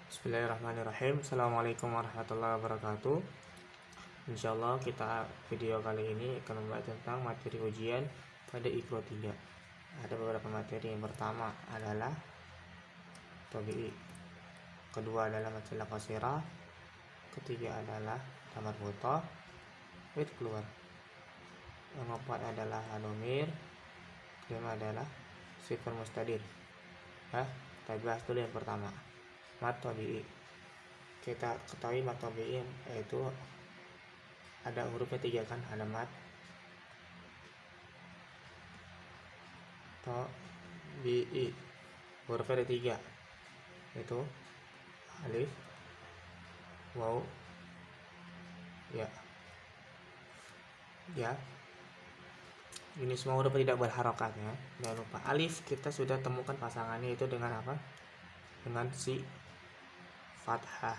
Bismillahirrahmanirrahim. Assalamualaikum warahmatullahi wabarakatuh. Insyaallah video kali ini akan membahas tentang materi ujian pada IPRO 3. Ada beberapa materi. Yang pertama adalah tabi'i, kedua adalah masalah qasirah, ketiga adalah tamar buta, wait keluar, yang keempat adalah anomir, kelima adalah sifar mustadir. Kita bahas dulu yang pertama, mat tabi'i. Kita ketahui mat tabi'i yaitu ada hurufnya 3 kan, ada mat tabi'i, hurufnya ada 3, yaitu alif, waw, ya. Ini semua huruf tidak berharokat ya. Jangan lupa alif kita sudah temukan pasangannya itu dengan apa? Dengan si fathah.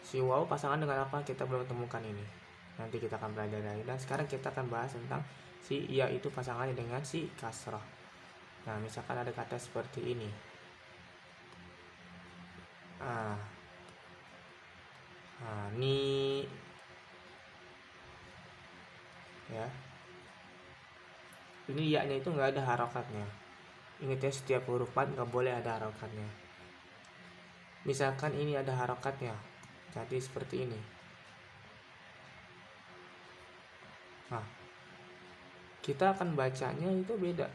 Si waw pasangan dengan apa? Kita belum temukan ini. Nanti kita akan belajar lagi. Dan sekarang kita akan bahas tentang si ya itu pasangannya dengan si kasroh. Nah, misalkan ada kata seperti ini. Ni ya. Ini ya-nya itu nggak ada harokatnya. Ingat ya, setiap huruf mat nggak boleh ada harokatnya. Misalkan ini ada harokatnya, jadi seperti ini. Nah, kita akan bacanya itu beda.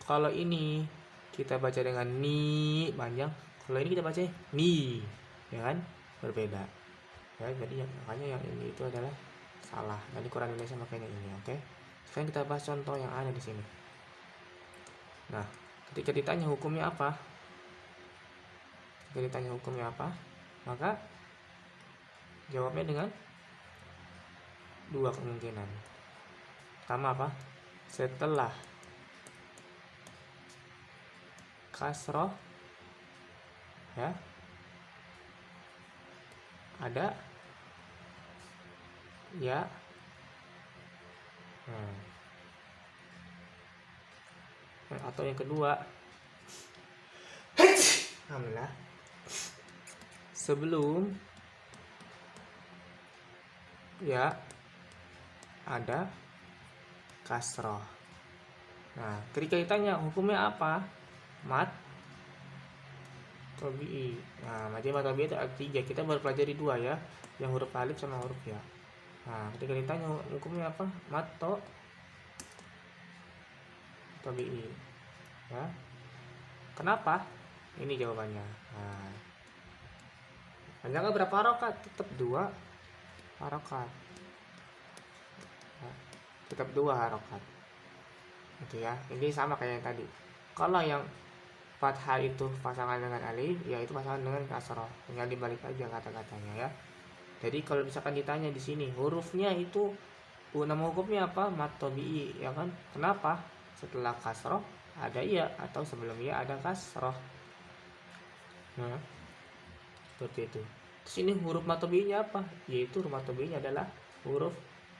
Kalau ini kita baca dengan ni panjang, kalau ini kita baca ni, ya kan, berbeda. Ya, jadi makanya yang ini itu adalah salah. Jadi Quran Indonesia makanya ini, oke? Sekarang kita bahas contoh yang ada di sini. Nah, ketika ditanya hukumnya apa? Maka jawabnya dengan dua kemungkinan. Pertama apa? Setelah kasroh ya ada ya. Atau yang kedua, alhamdulillah, sebelum ya ada kasroh. Nah, ketika ditanya hukumnya apa? Mat tabi'i. Nah, materi mat tabi'i itu ada 3. Kita baru pelajari 2 ya, yang huruf alif sama huruf ya. Nah, ketika ditanya hukumnya apa? Mat tabi'i. Ya. Kenapa? Ini jawabannya. Nah, panjangnya berapa harokat? Tetap 2 harokat. Tetap 2 harokat. Gitu ya. Ini sama kayak yang tadi. Kalau yang fathah itu pasangan dengan alif, ya itu pasangan dengan kasroh. Tinggal dibalik aja kata-katanya ya. Jadi kalau misalkan ditanya di sini hurufnya itu nama hukumnya apa? Mat tabi'i, ya kan? Kenapa? Setelah kasroh ada ya, atau sebelum ya ada kasroh. Nah, seperti itu. Terus ini huruf mat tabi'inya apa? Yaitu huruf mat tabi'inya adalah huruf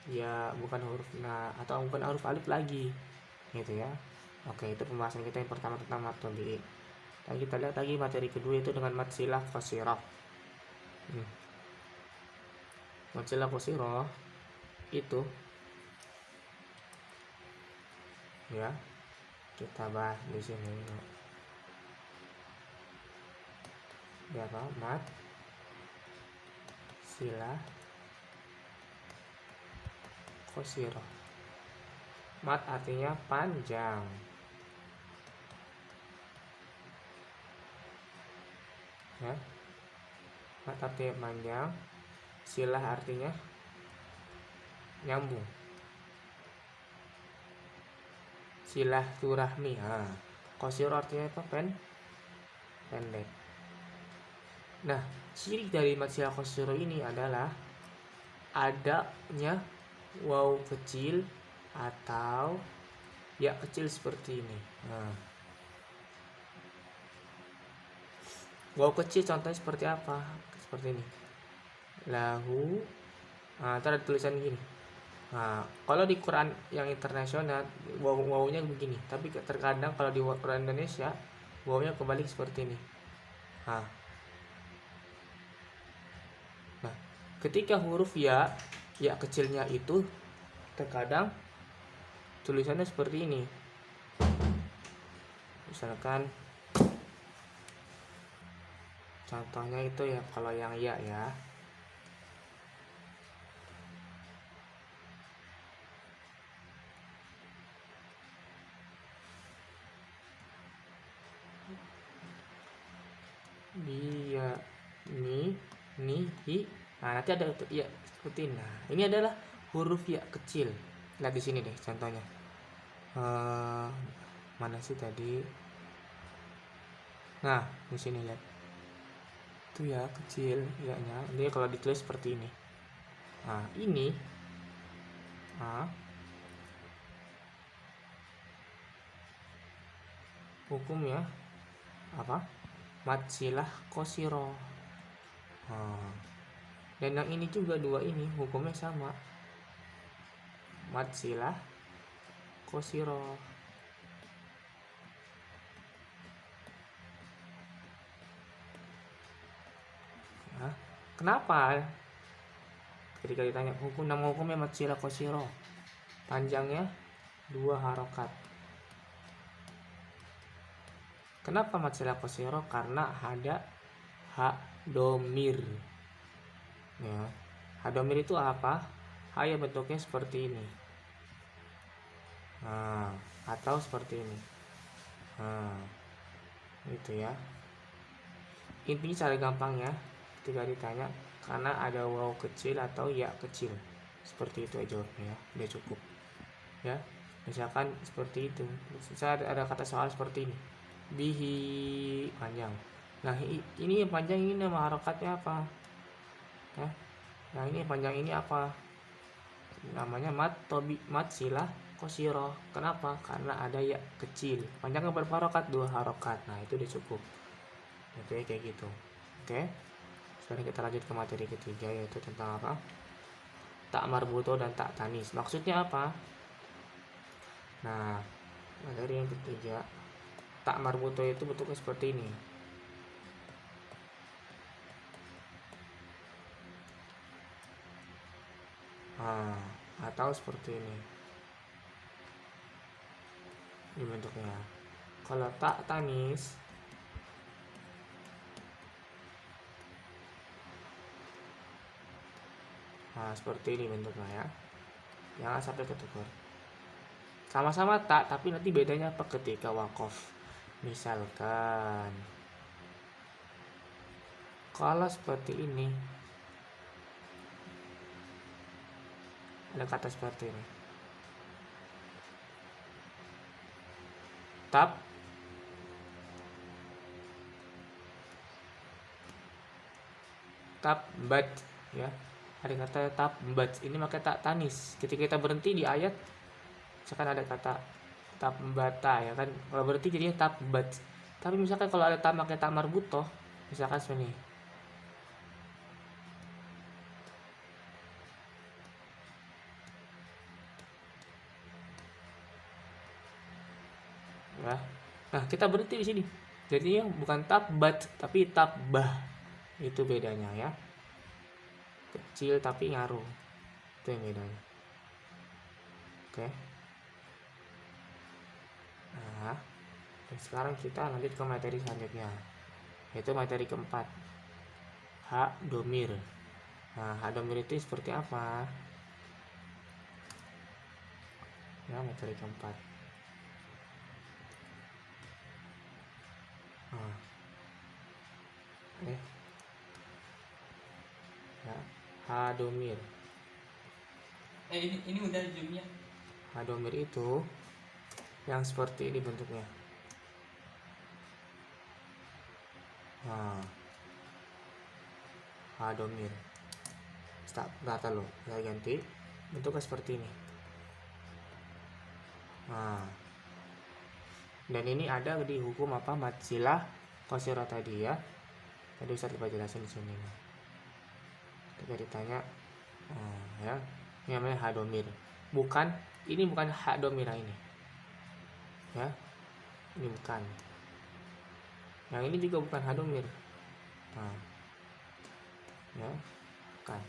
ya, bukan huruf na atau bukan huruf alif lagi. Gitu ya. Oke, itu pembahasan kita yang pertama tentang mat tabi'i. Dan kita lihat lagi materi kedua itu dengan mat silah qasirah. Mat silah qasirah itu ya, kita bahas di sini. Ya, apa? Mat silah qasirah. Mat artinya panjang. Ya. Mat artinya panjang, silah artinya nyambung. Silaturahmi. Qasirah artinya apa? Pendek. Nah, ciri dari mat silah qasirah ini adalah adanya waw kecil atau ya kecil seperti ini. Waw kecil contohnya seperti apa? Seperti ini. Lahu. Ntar ada tulisan gini. Nah, kalau di Quran yang internasional wawunya begini, tapi terkadang kalau di Quran Indonesia wawunya kebalik seperti ini. Nah, ketika huruf ya kecilnya itu terkadang tulisannya seperti ini. Misalkan contohnya itu ya, kalau yang ya dia ni hi. Nah, nanti ada ya seperti ini. Nah, ini adalah huruf ya kecil. Lihat di sini deh contohnya. Mana sih tadi? Nah, di sini lihat. Itu ya kecil ya-nya. Dia kalau ditulis seperti ini. Nah, ini hukumnya apa? Matsilah kosiro. Dan yang ini juga, dua ini hukumnya sama, matsilah kosiro. Nah, kenapa? Ketika ditanya nama hukumnya matsilah kosiro, panjangnya 2 harokat. Kenapa matsilah kosiro? Karena ada ha domir. Ya, hadomir itu apa? Ha yang bentuknya seperti ini. Nah, atau seperti ini. Nah, itu ya. Intinya cara gampangnya ketika ditanya, karena ada waw kecil atau ya kecil. Seperti itu aja jawabnya ya. Udah cukup. Ya. Misalkan seperti itu. Misalnya ada kata soal seperti ini. Bihi panjang. Nah, ini yang panjang ini nama harokatnya apa? Ya. Nah, ini panjang ini apa? Namanya matsilah kosiro. Kenapa? Karena ada ya kecil. Panjangnya berapa harokat? 2 harokat. Nah, itu udah cukup. Itu ya kayak gitu. Oke. Sekarang kita lanjut ke materi ketiga, yaitu tentang apa? Tak marbuto dan tak tanis. Maksudnya apa? Nah, materi yang ketiga, tak marbuto itu bentuknya seperti ini. Atau seperti ini. Ini bentuknya. Kalau tak tanis, nah seperti ini bentuknya ya. Jangan sampai ketukar. Sama-sama tak, tapi nanti bedanya apa ketika wakof. Misalkan kalau seperti ini, ada kata seperti ini, tab bat ya. Ada kata tab bat, ini maka tak tanis. Ketika kita berhenti di ayat, misalkan ada kata tab bata ya kan, kalau berhenti jadinya tab bat. Tapi misalkan kalau ada tak pakai tak marbutoh, misalkan seperti ini, ya. Nah, kita berhenti di sini. Jadinya bukan tabat tapi tabbah. Itu bedanya ya. Kecil tapi ngaruh. Itu yang bedanya. Oke. Nah, dan sekarang kita lanjut ke materi selanjutnya, yaitu materi keempat, ha domir. Nah, ha domir itu seperti apa? Ya, materi keempat. Ya, hadomir. Ini udah zoomnya. Hadomir itu yang seperti ini bentuknya. Nah, hadomir. Data lo, saya ganti bentuknya seperti ini. Nah, dan ini ada di hukum apa? Matsilah kosiro tadi ya. Tadi Ustaz lupa jelasin di sini. Ketika ditanya, ya, ini namanya hadomir. ini bukan hak domira ini ya, ini bukan, yang ini juga bukan hak domir. Nah ya bukan.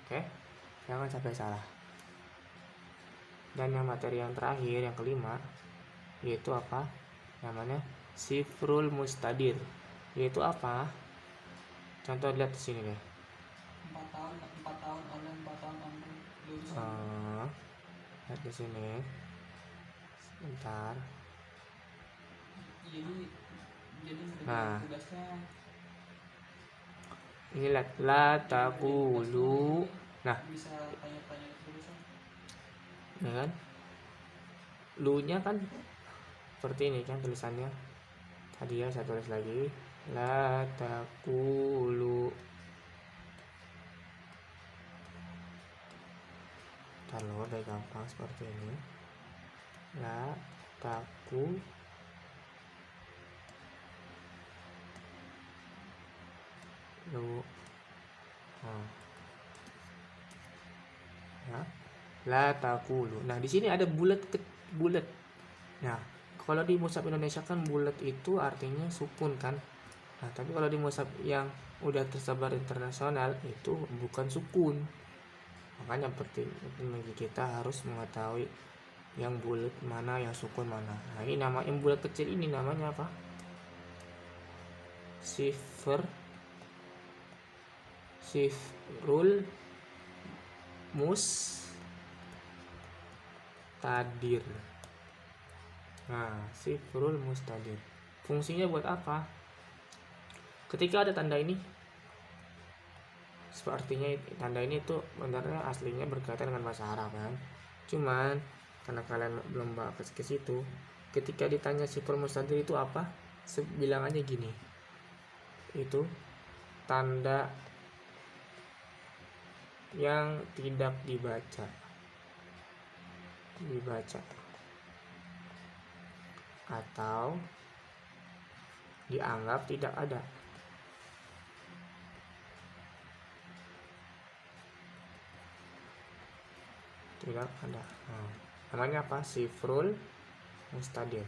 Oke, jangan sampai salah. Dan yang materi yang terakhir, yang kelima, yaitu apa namanya, sifrul mustadir. Yaitu apa? Contoh lihat di sini deh. 4 tahun online, 4 tahun online, lulusan. Lihat di sini. Sebentar. Jadi Nah, tugasnya ini lihat la taqulu. Nah, bisa tanya-tanya ke lulusan. ya kan? Lu-nya kan seperti ini kan tulisannya. Tadi ya saya tulis lagi. La taqulu. Kalau udah gampang seperti ini. La taqulu. Ya. La taqulu. Nah, di sini ada bulat. Nah, kalau di mushaf Indonesia kan bulat itu artinya sukun kan. Nah, tapi kalau di mushaf yang udah tersebar internasional itu bukan sukun. Makanya penting bagi kita harus mengetahui yang bulat mana, yang sukun mana. Nah, ini nama yang bulat kecil ini namanya apa? Sifrul mustadir. Nah, sifrul mustadir. Fungsinya buat apa? Ketika ada tanda ini, sepertinya tanda ini tuh sebenarnya aslinya berkaitan dengan bahasa Arab kan. Cuman karena kalian belum bahas ke situ, ketika ditanya sifrul mustadir itu apa, bilang aja gini. Itu tanda yang tidak dibaca atau dianggap tidak ada. Tidak ada. Nah, namanya apa? Sifrul mustadir.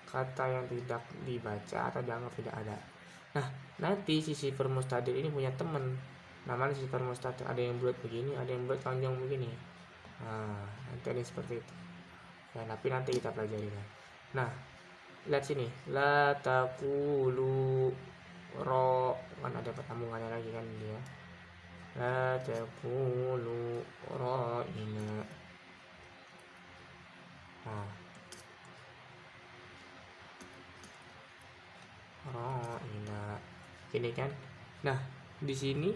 Kata yang tidak dibaca atau dianggap tidak ada. Nah, nanti si sifrul mustadir ini punya teman. Namanya sifrul mustadir. Ada yang bulat begini, ada yang bulat panjang begini. Nah, nanti ada seperti itu. Ya, tapi nanti kita pelajari kan. Nah, lihat sini. La taqulu ro, kan ada pertambungannya lagi kan dia. La taqulu ra'ina. Nah, ra'ina. Gini kan. Nah, di sini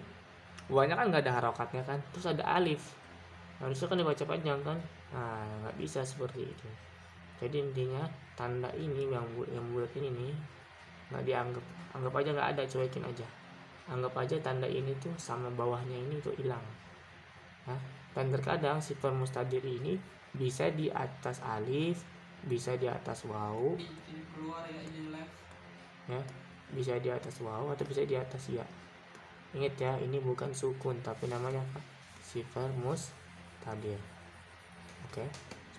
banyak kan nggak ada harokatnya kan. Terus ada alif. Harusnya kan dibaca panjang kan. Nah, nggak bisa seperti itu. Jadi intinya tanda ini yang bulat ini nih nggak dianggap, anggap aja nggak ada, cuekin aja. Anggap aja tanda ini tuh sama bawahnya ini tuh hilang. Nah, dan terkadang sifat mustadir ini bisa di atas alif, bisa di atas waw, ya, bisa di atas waw atau bisa di atas ya. Ingat ya, ini bukan sukun tapi namanya apa? Sifat mustadir. Oke,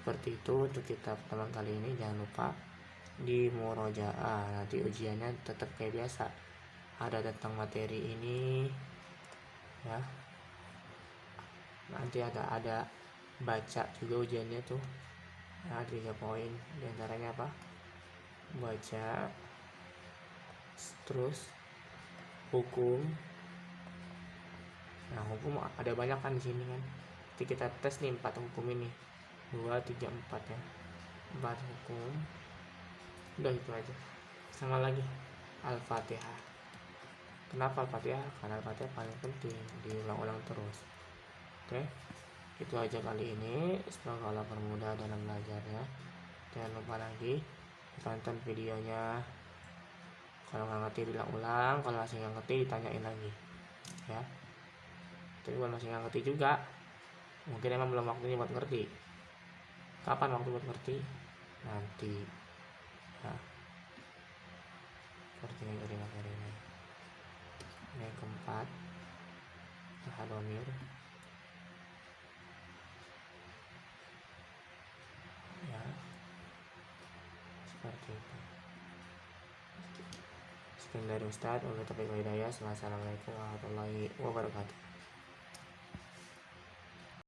seperti itu untuk kita pertemuan kali ini. Jangan lupa di murojaah nanti ujiannya tetap kayak biasa, ada tentang materi ini ya. Nanti ada baca juga ujiannya tuh. Nah, 3 poin diantaranya apa? Baca, terus hukum. Nah, hukum ada banyak kan di sini kan. Nanti kita tes nih 4 hukum ini. 2, 3, 4 ya. 4 hukum. Udah itu aja. Sama lagi Al-Fatihah. Kenapa Al-Fatihah? Karena Al-Fatihah paling penting, diulang-ulang terus. Oke, itu aja kali ini. Semoga Allah permudah dalam belajarnya. Jangan lupa lagi tonton videonya. Kalau nggak ngerti diulang-ulang, kalau masih nggak ngerti ditanyain lagi ya. Tapi kalau masih nggak ngerti juga, mungkin emang belum waktunya buat ngerti. Kapan waktu buat ngerti? Nanti ya. Seperti dari materi ini. Yang keempat, Hadomir. Sekian dari Ustadz. Wabillahi taufiq wal hidayah. Wassalamualaikum warahmatullahi wabarakatuh.